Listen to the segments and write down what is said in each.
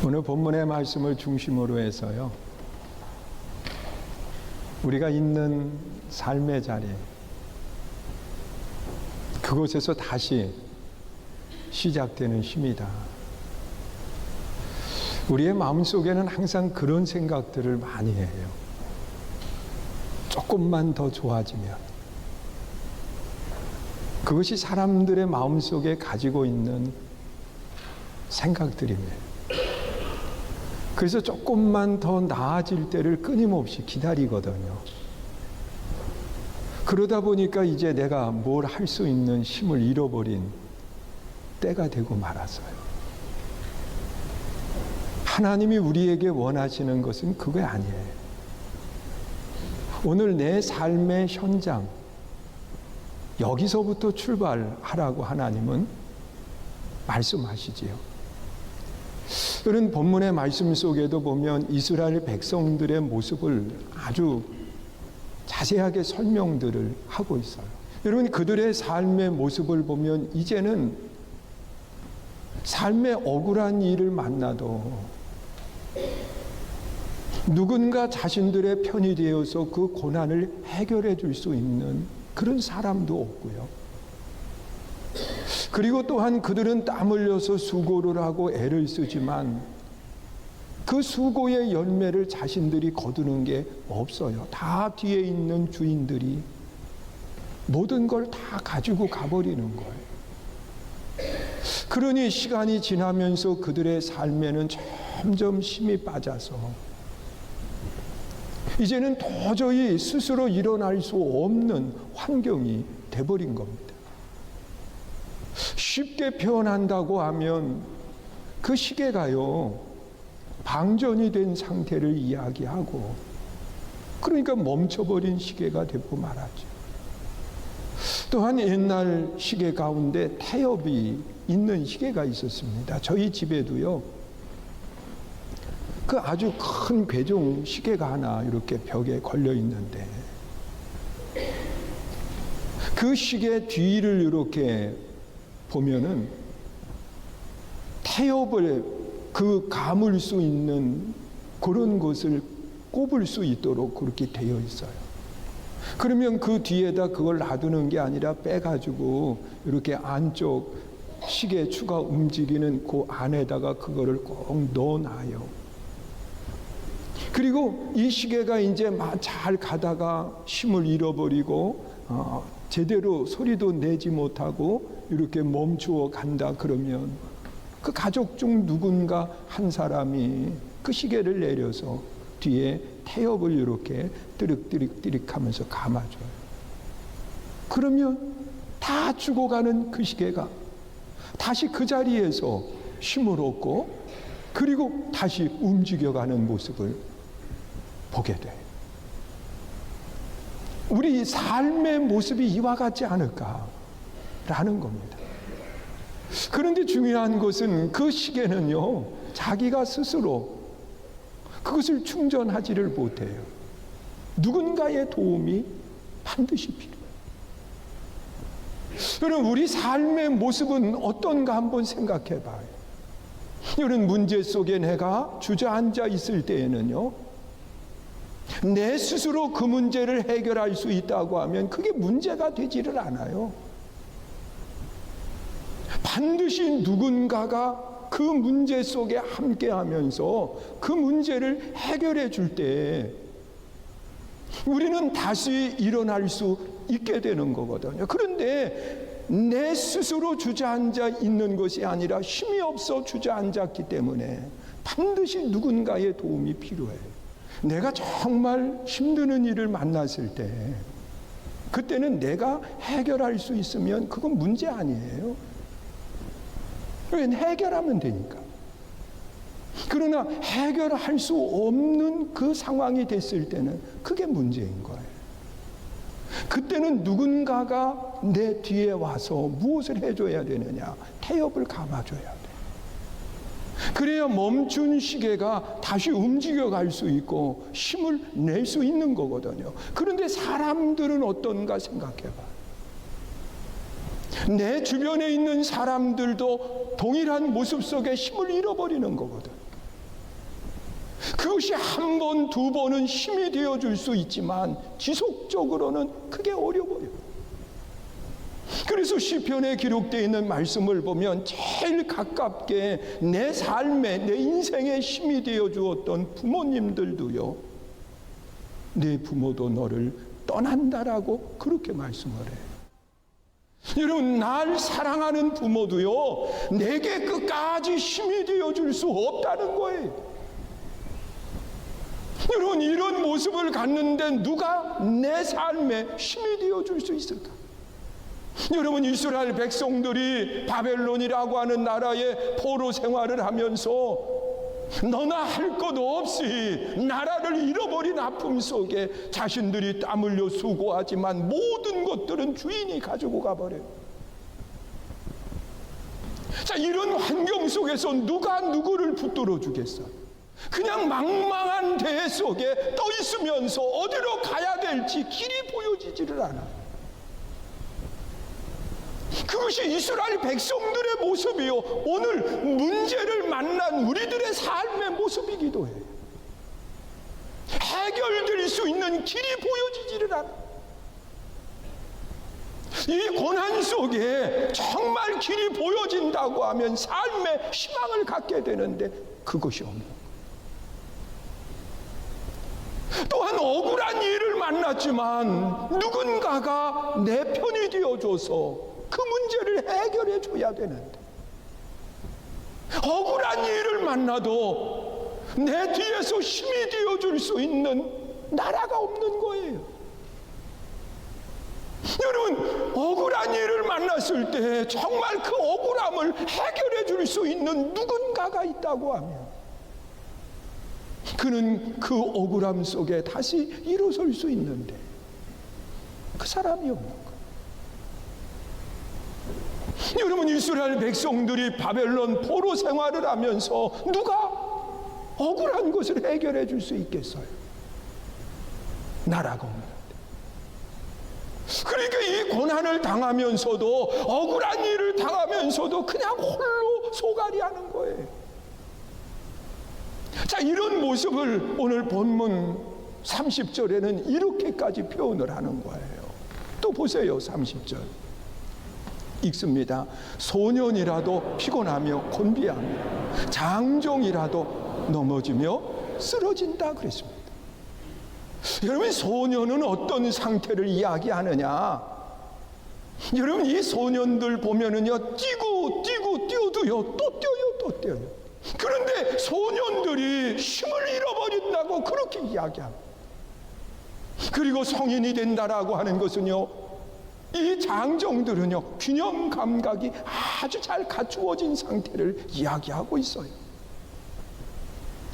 오늘 본문의 말씀을 중심으로 해서요, 우리가 있는 삶의 자리, 그곳에서 다시 시작되는 힘이다. 우리의 마음속에는 항상 그런 생각들을 많이 해요. 조금만 더 좋아지면. 그것이 사람들의 마음속에 가지고 있는 생각들이에요. 그래서 조금만 더 나아질 때를 끊임없이 기다리거든요. 그러다 보니까 이제 내가 뭘 할 수 있는 힘을 잃어버린 때가 되고 말았어요. 하나님이 우리에게 원하시는 것은 그게 아니에요. 오늘 내 삶의 현장, 여기서부터 출발하라고 하나님은 말씀하시지요. 그런 본문의 말씀 속에도 보면 이스라엘 백성들의 모습을 아주 자세하게 설명들을 하고 있어요. 여러분, 그들의 삶의 모습을 보면 이제는 삶의 억울한 일을 만나도 누군가 자신들의 편이 되어서 그 고난을 해결해 줄 수 있는 그런 사람도 없고요. 그리고 또한 그들은 땀 흘려서 수고를 하고 애를 쓰지만 그 수고의 열매를 자신들이 거두는 게 없어요. 다 뒤에 있는 주인들이 모든 걸 다 가지고 가버리는 거예요. 그러니 시간이 지나면서 그들의 삶에는 점점 힘이 빠져서 이제는 도저히 스스로 일어날 수 없는 환경이 돼버린 겁니다. 쉽게 표현한다고 하면 그 시계가요, 방전이 된 상태를 이야기하고, 그러니까 멈춰버린 시계가 되고 말하죠. 또한 옛날 시계 가운데 타협이 있는 시계가 있었습니다. 저희 집에도요, 그 아주 큰 괴종 시계가 하나 이렇게 벽에 걸려 있는데, 그 시계 뒤를 이렇게 보면은 타협을 그 감을 수 있는 그런 것을 꼽을 수 있도록 그렇게 되어 있어요. 그러면 그 뒤에다 그걸 놔두는 게 아니라 빼가지고 이렇게 안쪽 시계 추가 움직이는 그 안에다가 그거를 꼭 넣어놔요. 그리고 이 시계가 이제 막 잘 가다가 힘을 잃어버리고 제대로 소리도 내지 못하고 이렇게 멈추어 간다 그러면 그 가족 중 누군가 한 사람이 그 시계를 내려서 뒤에 태엽을 이렇게 띠릭띠릭 하면서 감아줘요. 그러면 다 죽어가는 그 시계가 다시 그 자리에서 힘을 얻고 그리고 다시 움직여가는 모습을 보게 돼요. 우리 삶의 모습이 이와 같지 않을까라는 겁니다. 그런데 중요한 것은 그 시계는요, 자기가 스스로 그것을 충전하지를 못해요. 누군가의 도움이 반드시 필요해요. 여러분, 우리 삶의 모습은 어떤가 한번 생각해 봐요. 이런 문제 속에 내가 주저앉아 있을 때에는요, 내 스스로 그 문제를 해결할 수 있다고 하면 그게 문제가 되지를 않아요. 반드시 누군가가 그 문제 속에 함께하면서 그 문제를 해결해 줄 때 우리는 다시 일어날 수 있게 되는 거거든요. 그런데 내 스스로 주저앉아 있는 것이 아니라 힘이 없어 주저앉았기 때문에 반드시 누군가의 도움이 필요해요. 내가 정말 힘드는 일을 만났을 때 그때는 내가 해결할 수 있으면 그건 문제 아니에요. 해결하면 되니까. 그러나 해결할 수 없는 그 상황이 됐을 때는 그게 문제인 거예요. 그때는 누군가가 내 뒤에 와서 무엇을 해줘야 되느냐? 태엽을 감아줘야 돼. 그래야 멈춘 시계가 다시 움직여갈 수 있고 힘을 낼 수 있는 거거든요. 그런데 사람들은 어떤가 생각해봐. 내 주변에 있는 사람들도 동일한 모습 속에 힘을 잃어버리는 거거든. 이것이 한 번, 두 번은 힘이 되어줄 수 있지만 지속적으로는 그게 어려워요. 그래서 시편에 기록되어 있는 말씀을 보면 제일 가깝게 내 삶에, 내 인생에 힘이 되어 주었던 부모님들도요, 내 부모도 너를 떠난다라고 그렇게 말씀을 해요. 여러분, 날 사랑하는 부모도요, 내게 끝까지 힘이 되어 줄 수 없다는 거예요. 여러분, 이런 모습을 갖는데 누가 내 삶에 힘이 되어 줄 수 있을까? 여러분, 이스라엘 백성들이 바벨론이라고 하는 나라에 포로 생활을 하면서 너나 할 것 없이 나라를 잃어버린 아픔 속에 자신들이 땀 흘려 수고하지만 모든 것들은 주인이 가지고 가버려요. 자, 이런 환경 속에서 누가 누구를 붙들어 주겠어요? 그냥 망망한 대 속에 떠 있으면서 어디로 가야 될지 길이 보여지지를 않아요. 그것이 이스라엘 백성들의 모습이요, 오늘 문제를 만난 우리들의 삶의 모습이기도 해요. 해결될 수 있는 길이 보여지지를 않아요. 이 고난 속에 정말 길이 보여진다고 하면 삶의 희망을 갖게 되는데 그것이 없는 거예요. 또한 억울한 일을 만났지만 누군가가 내 편이 되어줘서 그 문제를 해결해 줘야 되는데, 억울한 일을 만나도 내 뒤에서 힘이 되어줄 수 있는 나라가 없는 거예요. 여러분, 억울한 일을 만났을 때 정말 그 억울함을 해결해 줄 수 있는 누군가가 있다고 하면 그는 그 억울함 속에 다시 일어설 수 있는데 그 사람이 없는 거예요. 여러분, 이스라엘 백성들이 바벨론 포로 생활을 하면서 누가 억울한 것을 해결해 줄 수 있겠어요? 나라가 없는데. 그러니까 이 고난을 당하면서도, 억울한 일을 당하면서도 그냥 홀로 소갈이 하는 거예요. 자, 이런 모습을 오늘 본문 30절에는 이렇게까지 표현을 하는 거예요. 또 보세요, 30절 읽습니다. 소년이라도 피곤하며 곤비하며 장종이라도 넘어지며 쓰러진다 그랬습니다. 여러분, 소년은 어떤 상태를 이야기하느냐? 여러분, 이 소년들 보면은요, 뛰고 뛰어도요, 또 뛰어요, 또 뛰어요. 그런데 소년들이 힘을 잃어버린다고 그렇게 이야기합니다. 그리고 성인이 된다라고 하는 것은요, 이 장정들은요, 균형 감각이 아주 잘 갖추어진 상태를 이야기하고 있어요.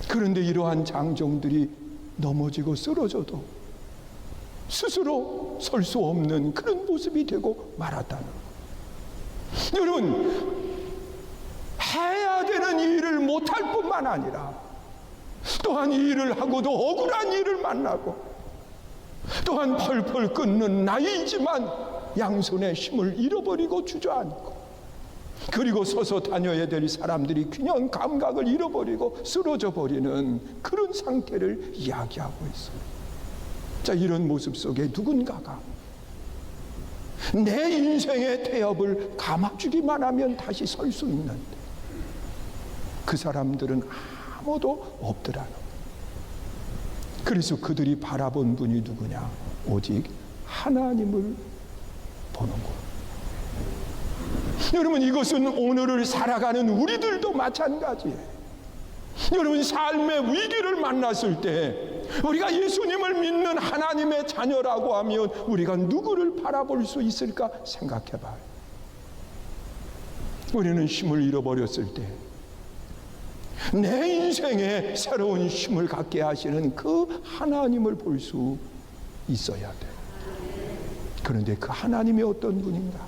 그런데 이러한 장정들이 넘어지고 쓰러져도 스스로 설 수 없는 그런 모습이 되고 말았다는 거예요. 여러분, 해야 되는 일을 못할 뿐만 아니라 또한 이 일을 하고도 억울한 일을 만나고 또한 펄펄 끓는 나이지만 양손에 힘을 잃어버리고 주저앉고, 그리고 서서 다녀야 될 사람들이 균형 감각을 잃어버리고 쓰러져 버리는 그런 상태를 이야기하고 있어요. 자, 이런 모습 속에 누군가가 내 인생의 태엽을 감아주기만 하면 다시 설 수 있는데 그 사람들은 아무도 없더라는 거예요. 그래서 그들이 바라본 분이 누구냐? 오직 하나님을 보는 거예요. 여러분, 이것은 오늘을 살아가는 우리들도 마찬가지예요. 여러분, 삶의 위기를 만났을 때 우리가 예수님을 믿는 하나님의 자녀라고 하면 우리가 누구를 바라볼 수 있을까 생각해 봐요. 우리는 힘을 잃어버렸을 때 내 인생에 새로운 힘을 갖게 하시는 그 하나님을 볼 수 있어야 돼요. 그런데 그 하나님이 어떤 분인가?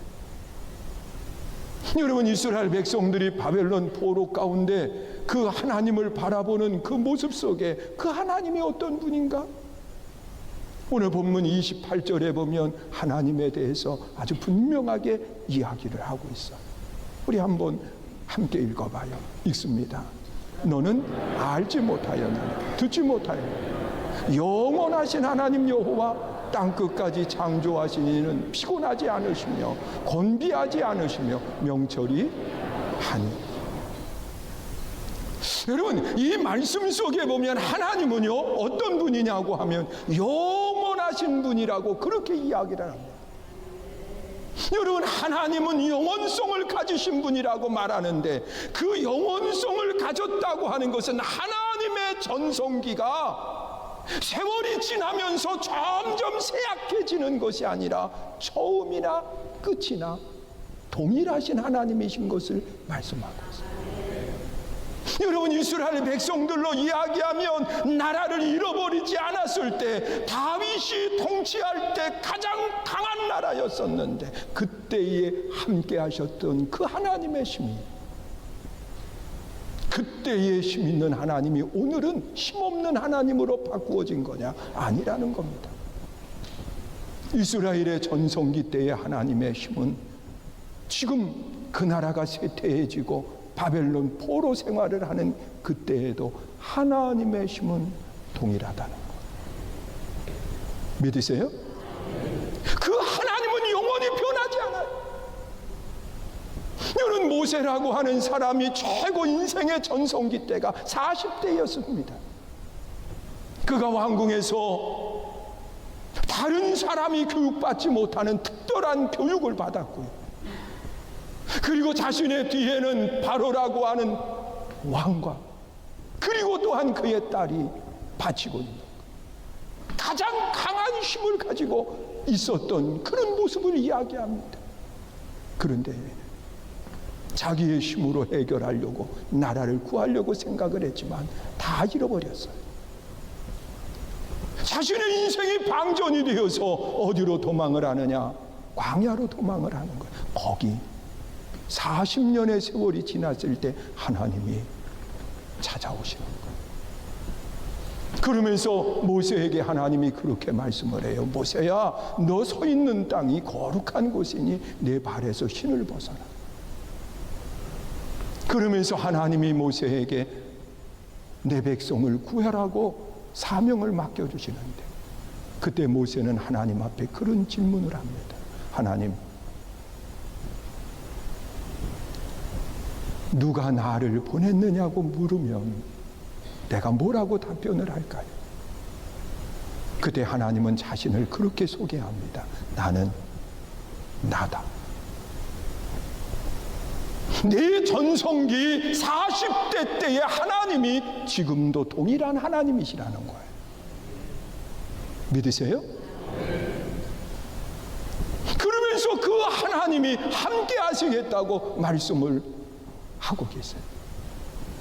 여러분, 이스라엘 백성들이 바벨론 포로 가운데 그 하나님을 바라보는 그 모습 속에 그 하나님이 어떤 분인가? 오늘 본문 28절에 보면 하나님에 대해서 아주 분명하게 이야기를 하고 있어요. 우리 한번 함께 읽어봐요. 읽습니다. 너는 알지 못하였느냐, 듣지 못하였느냐. 영원하신 하나님 여호와 땅끝까지 창조하신 이는 피곤하지 않으시며 곤비하지 않으시며 명철이 하니. 여러분, 이 말씀 속에 보면 하나님은요 어떤 분이냐고 하면 영원하신 분이라고 그렇게 이야기를 합니다. 여러분, 하나님은 영원성을 가지신 분이라고 말하는데, 그 영원성을 가졌다고 하는 것은 하나님의 전성기가 세월이 지나면서 점점 쇠약해지는 것이 아니라 처음이나 끝이나 동일하신 하나님이신 것을 말씀하고 있습니다. 여러분, 이스라엘 백성들로 이야기하면 나라를 잃어버리지 않았을 때, 다윗이 통치할 때 가장 강한 나라였었는데, 그때에 함께 하셨던 그 하나님의 힘이, 그때에 힘 있는 하나님이 오늘은 힘없는 하나님으로 바꾸어진 거냐? 아니라는 겁니다. 이스라엘의 전성기 때의 하나님의 힘은 지금 그 나라가 쇠퇴해지고 바벨론 포로 생활을 하는 그때에도 하나님의 힘은 동일하다는 것. 믿으세요? 그 하나님은 영원히 변하지 않아요. 여러분, 모세라고 하는 사람이 최고 인생의 전성기 때가 40대였습니다. 그가 왕궁에서 다른 사람이 교육받지 못하는 특별한 교육을 받았고요. 그리고 자신의 뒤에는 바로라고 하는 왕과, 그리고 또한 그의 딸이 바치고 있는 가장 강한 힘을 가지고 있었던 그런 모습을 이야기합니다. 그런데 자기의 힘으로 해결하려고, 나라를 구하려고 생각을 했지만 다 잃어버렸어요. 자신의 인생이 방전이 되어서 어디로 도망을 하느냐? 광야로 도망을 하는 거예요. 거기 40년의 세월이 지났을 때 하나님이 찾아오시는 거예요. 그러면서 모세에게 하나님이 그렇게 말씀을 해요. 모세야, 너 서 있는 땅이 거룩한 곳이니 내 발에서 신을 벗어라. 그러면서 하나님이 모세에게 내 백성을 구하라고 사명을 맡겨주시는데, 그때 모세는 하나님 앞에 그런 질문을 합니다. 하나님, 누가 나를 보냈느냐고 물으면 내가 뭐라고 답변을 할까요? 그때 하나님은 자신을 그렇게 소개합니다. 나는 나다. 내 전성기 40대 때의 하나님이 지금도 동일한 하나님이시라는 거예요. 믿으세요? 그러면서 그 하나님이 함께 하시겠다고 말씀을 하고 계세요.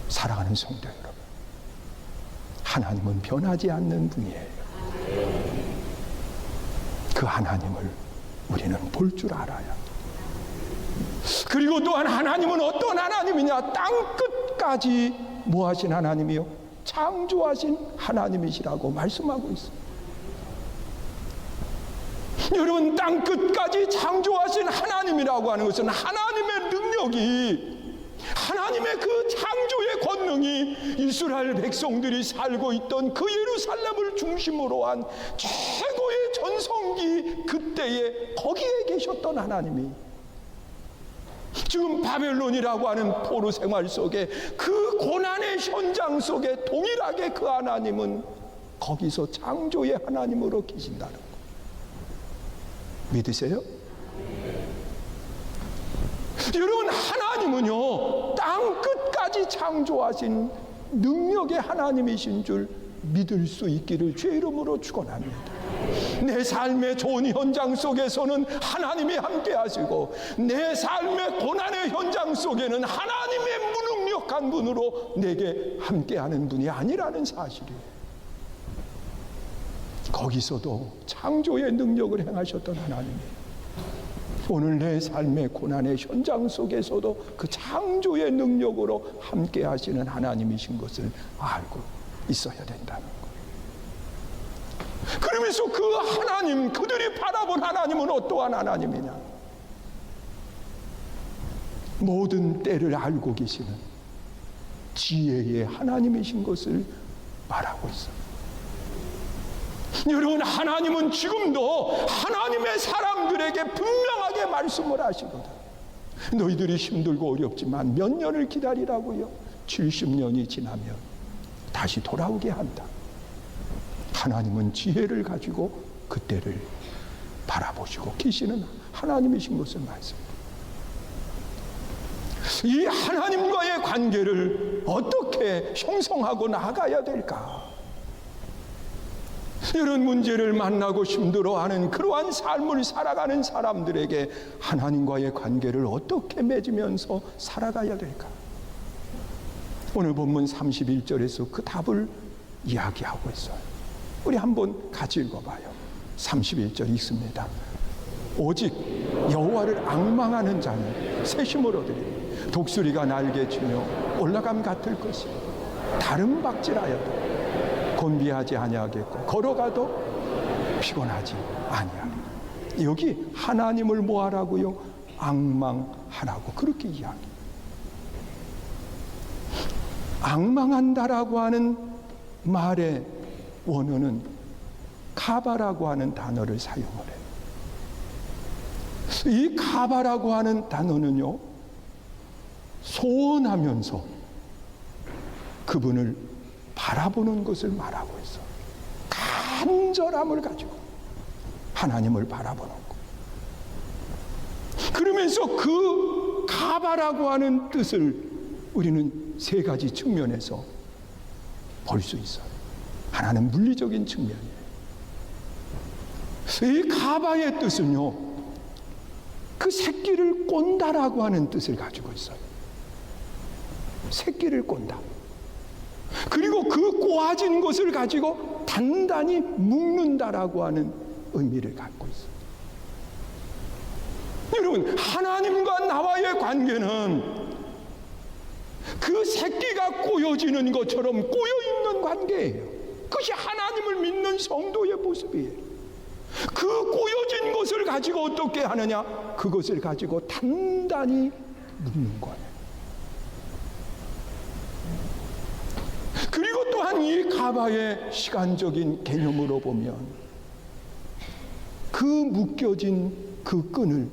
사랑하는 성도 여러분, 하나님은 변하지 않는 분이에요. 그 하나님을 우리는 볼 줄 알아야. 그리고 또한 하나님은 어떤 하나님이냐? 땅끝까지 뭐 하신 하나님이요? 창조하신 하나님이시라고 말씀하고 있습니다. 여러분, 땅끝까지 창조하신 하나님이라고 하는 것은 하나님의 능력이, 하나님의 그 창조의 권능이 이스라엘 백성들이 살고 있던 그 예루살렘을 중심으로 한 최고의 전성기 그때에 거기에 계셨던 하나님이 지금 바벨론이라고 하는 포로 생활 속에, 그 고난의 현장 속에 동일하게 그 하나님은 거기서 창조의 하나님으로 계신다는 것. 믿으세요? 여러분, 하나님은요 땅 끝까지 창조하신 능력의 하나님이신 줄 믿을 수 있기를 주의 이름으로 축원합니다. 내 삶의 좋은 현장 속에서는 하나님이 함께 하시고, 내 삶의 고난의 현장 속에는 하나님의 무능력한 분으로 내게 함께하는 분이 아니라는 사실이에요. 거기서도 창조의 능력을 행하셨던 하나님이 오늘 내 삶의 고난의 현장 속에서도 그 창조의 능력으로 함께 하시는 하나님이신 것을 알고 있어야 된다는 거예요. 그러면서 그 하나님, 그들이 바라본 하나님은 어떠한 하나님이냐? 모든 때를 알고 계시는, 지혜의 하나님이신 것을 말하고 있어요. 여러분, 하나님은 지금도 하나님의 사람들에게 분명하게 말씀을 하시거든. 너희들이 힘들고 어렵지만 몇 년을 기다리라고요? 70년이 지나면 다시 돌아오게 한다. 하나님은 지혜를 가지고 그때를 바라보시고 계시는 하나님이신 것을 말씀합니다. 이 하나님과의 관계를 어떻게 형성하고 나가야 될까? 이런 문제를 만나고 힘들어하는 그러한 삶을 살아가는 사람들에게 하나님과의 관계를 어떻게 맺으면서 살아가야 될까? 오늘 본문 31절에서 그 답을 이야기하고 있어요. 우리 한번 같이 읽어봐요. 31절 읽습니다. 오직 여호와를 앙망하는 자는 새 힘을 얻으리니 독수리가 날개치며 올라감 같을 것이요 다른 박질하여도 곤비하지 아니하겠고 걸어가도 피곤하지 아니하리라. 여기 하나님을 뭐하라고요? 앙망하라고 그렇게 이야기. 앙망한다라고 하는 말의 원어는 카바라고 하는 단어를 사용을 해요. 이 카바라고 하는 단어는요, 소원하면서 그분을 바라보는 것을 말하고 있어. 간절함을 가지고 하나님을 바라보는 것. 그러면서 그 카바라고 하는 뜻을 우리는 세 가지 측면에서 볼 수 있어요. 하나는 물리적인 측면이에요. 이 카바의 뜻은요, 그 새끼를 꼰다라고 하는 뜻을 가지고 있어요. 새끼를 꼰다. 그리고 그 꼬아진 것을 가지고 단단히 묶는다라고 하는 의미를 갖고 있어요. 여러분, 하나님과 나와의 관계는 그 새끼가 꼬여지는 것처럼 꼬여있는 관계예요. 그것이 하나님을 믿는 성도의 모습이에요. 그 꼬여진 것을 가지고 어떻게 하느냐? 그것을 가지고 단단히 묶는 거예요. 그리고 또한 이 가바의 시간적인 개념으로 보면 그 묶여진 그 끈을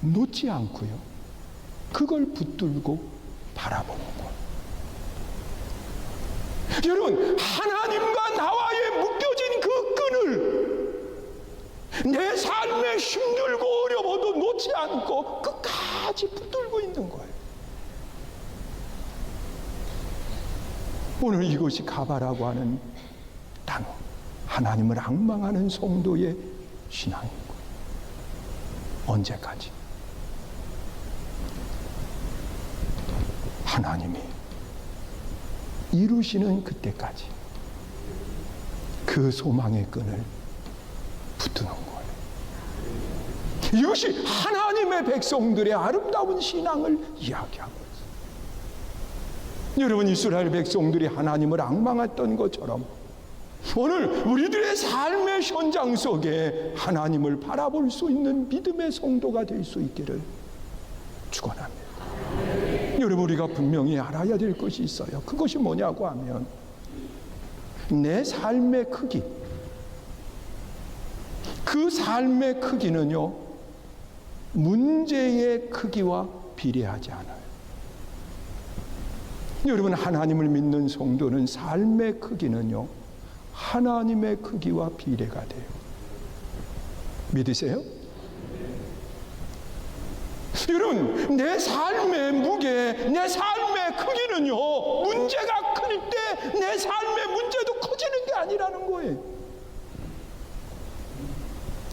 놓지 않고요, 그걸 붙들고 바라보는 것. 여러분, 하나님과 나와의 묶여진 그 끈을 내 삶에 힘들고 어려워도 놓지 않고 끝까지 붙들고 있는 거예요. 오늘 이것이 가바라고 하는 단어, 하나님을 앙망하는 성도의 신앙인 거예요. 언제까지? 하나님이 이루시는 그때까지 그 소망의 끈을 붙드는 거예요. 이것이 하나님의 백성들의 아름다운 신앙을 이야기하고 있어요. 여러분, 이스라엘 백성들이 하나님을 앙망했던 것처럼 오늘 우리들의 삶의 현장 속에 하나님을 바라볼 수 있는 믿음의 성도가 될 수 있기를 축원합니다. 여러분, 우리가 분명히 알아야 될 것이 있어요. 그것이 뭐냐고 하면 내 삶의 크기, 그 삶의 크기는요, 문제의 크기와 비례하지 않아요. 여러분, 하나님을 믿는 성도는 삶의 크기는요, 하나님의 크기와 비례가 돼요. 믿으세요? 여러분, 내 삶의 무게, 내 삶의 크기는요, 문제가 클 때 내 삶의 문제도 커지는 게 아니라는 거예요.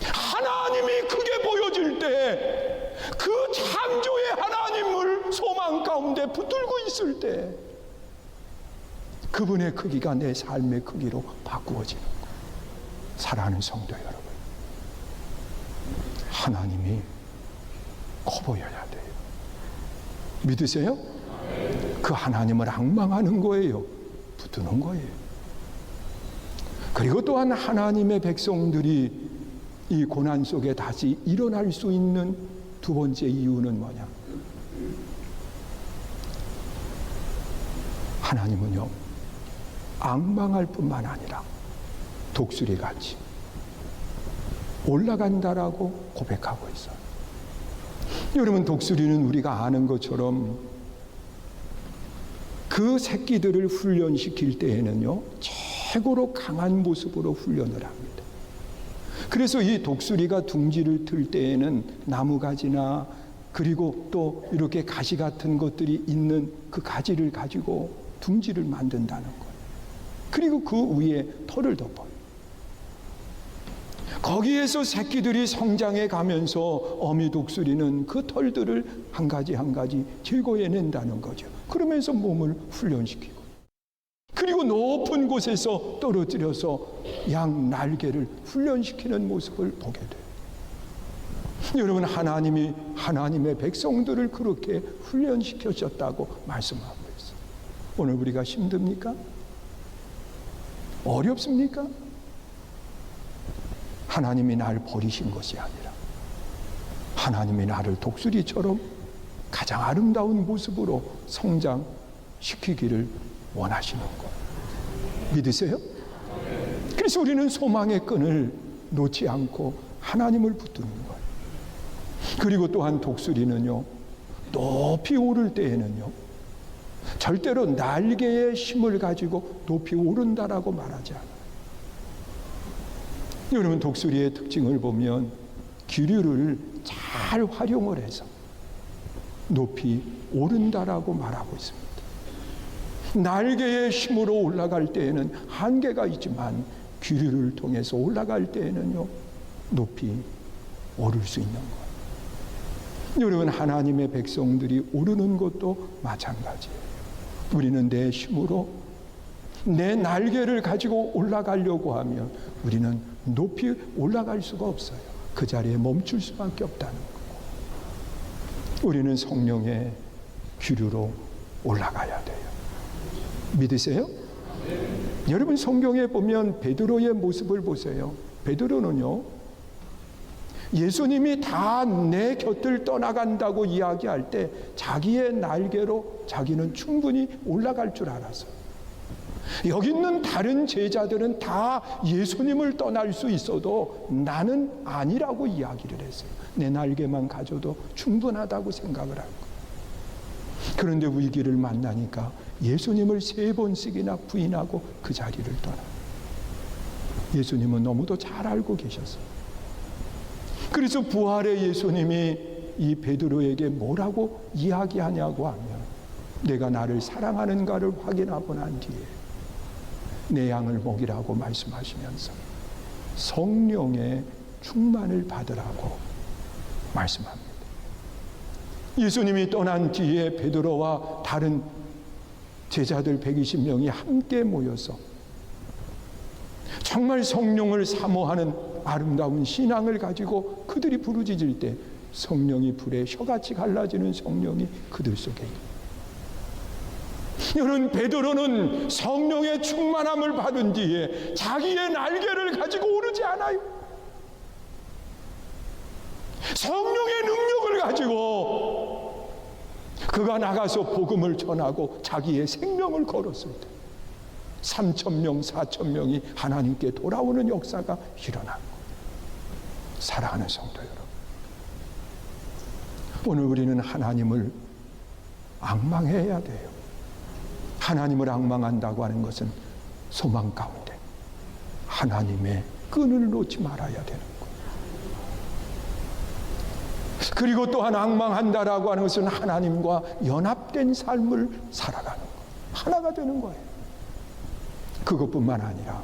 하나님이 크게 보여질 때, 그 창조의 하나님을 소망 가운데 붙들고 있을 때 그분의 크기가 내 삶의 크기로 바꾸어지는 거예요. 사랑하는 성도 여러분, 하나님이 커 보여야 돼요. 믿으세요? 그 하나님을 앙망하는 거예요. 붙드는 거예요. 그리고 또한 하나님의 백성들이 이 고난 속에 다시 일어날 수 있는 두 번째 이유는 뭐냐? 하나님은요, 앙망할 뿐만 아니라 독수리같이 올라간다라고 고백하고 있어요. 여러분, 독수리는 우리가 아는 것처럼 그 새끼들을 훈련시킬 때에는요, 최고로 강한 모습으로 훈련을 합니다. 그래서 이 독수리가 둥지를 틀 때에는 나무가지나 그리고 또 이렇게 가시 같은 것들이 있는 그 가지를 가지고 둥지를 만든다는 거예요. 그리고 그 위에 털을 덮어요. 거기에서 새끼들이 성장해 가면서 어미 독수리는 그 털들을 한 가지 한 가지 제거해낸다는 거죠. 그러면서 몸을 훈련시키고, 그리고 높은 곳에서 떨어뜨려서 양 날개를 훈련시키는 모습을 보게 돼요. 여러분, 하나님이 하나님의 백성들을 그렇게 훈련시켜줬다고 말씀하고 있어요. 오늘 우리가 힘듭니까? 어렵습니까? 하나님이 나를 버리신 것이 아니라 하나님이 나를 독수리처럼 가장 아름다운 모습으로 성장시키기를 원하시는 것. 믿으세요? 그래서 우리는 소망의 끈을 놓지 않고 하나님을 붙드는 거예요. 그리고 또한 독수리는요, 높이 오를 때에는요, 절대로 날개의 힘을 가지고 높이 오른다라고 말하지 않아요. 여러분, 독수리의 특징을 보면 기류를 잘 활용을 해서 높이 오른다라고 말하고 있습니다. 날개의 힘으로 올라갈 때에는 한계가 있지만 기류를 통해서 올라갈 때에는요, 높이 오를 수 있는 거예요. 여러분, 하나님의 백성들이 오르는 것도 마찬가지예요. 우리는 내 힘으로 내 날개를 가지고 올라가려고 하면 우리는 높이 올라갈 수가 없어요. 그 자리에 멈출 수밖에 없다는 거고, 우리는 성령의 기류로 올라가야 돼요. 믿으세요? 여러분, 성경에 보면 베드로의 모습을 보세요. 베드로는요, 예수님이 다 내 곁을 떠나간다고 이야기할 때 자기의 날개로 자기는 충분히 올라갈 줄 알았어요. 여기 있는 다른 제자들은 다 예수님을 떠날 수 있어도 나는 아니라고 이야기를 했어요. 내 날개만 가져도 충분하다고 생각을 하고. 그런데 위기를 만나니까 예수님을 3번씩이나 부인하고 그 자리를 떠나. 예수님은 너무도 잘 알고 계셨어요. 그래서 부활의 예수님이 이 베드로에게 뭐라고 이야기하냐고 하면, 내가 나를 사랑하는가를 확인하고 난 뒤에 내 양을 먹이라고 말씀하시면서 성령의 충만을 받으라고 말씀합니다. 예수님이 떠난 뒤에 베드로와 다른 제자들 120명이 함께 모여서 정말 성령을 사모하는 아름다운 신앙을 가지고 그들이 부르짖을 때 성령이 불에 혀같이 갈라지는 성령이 그들 속에 있습니다. 여러분, 베드로는 성령의 충만함을 받은 뒤에 자기의 날개를 가지고 오르지 않아요. 성령의 능력을 가지고 그가 나가서 복음을 전하고 자기의 생명을 걸었을 때 3,000명, 4,000명이 하나님께 돌아오는 역사가 일어나고. 사랑하는 성도 여러분, 오늘 우리는 하나님을 앙망해야 돼요. 하나님을 앙망한다고 하는 것은 소망 가운데 하나님의 끈을 놓지 말아야 되는 거예요. 그리고 또한 앙망한다라고 하는 것은 하나님과 연합된 삶을 살아가는 거예요. 하나가 되는 거예요. 그것뿐만 아니라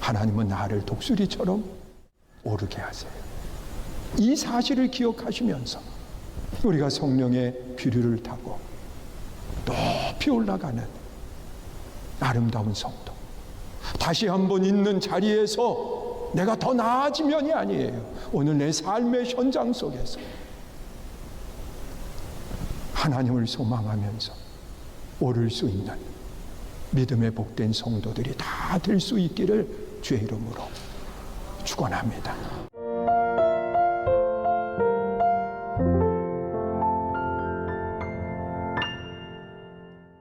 하나님은 나를 독수리처럼 오르게 하세요. 이 사실을 기억하시면서 우리가 성령의 비류를 타고 높이 올라가는 아름다운 성도, 다시 한번 있는 자리에서 내가 더 나아지면이 아니에요. 오늘 내 삶의 현장 속에서 하나님을 소망하면서 오를 수 있는 믿음의 복된 성도들이 다 될 수 있기를 주의 이름으로 축원합니다.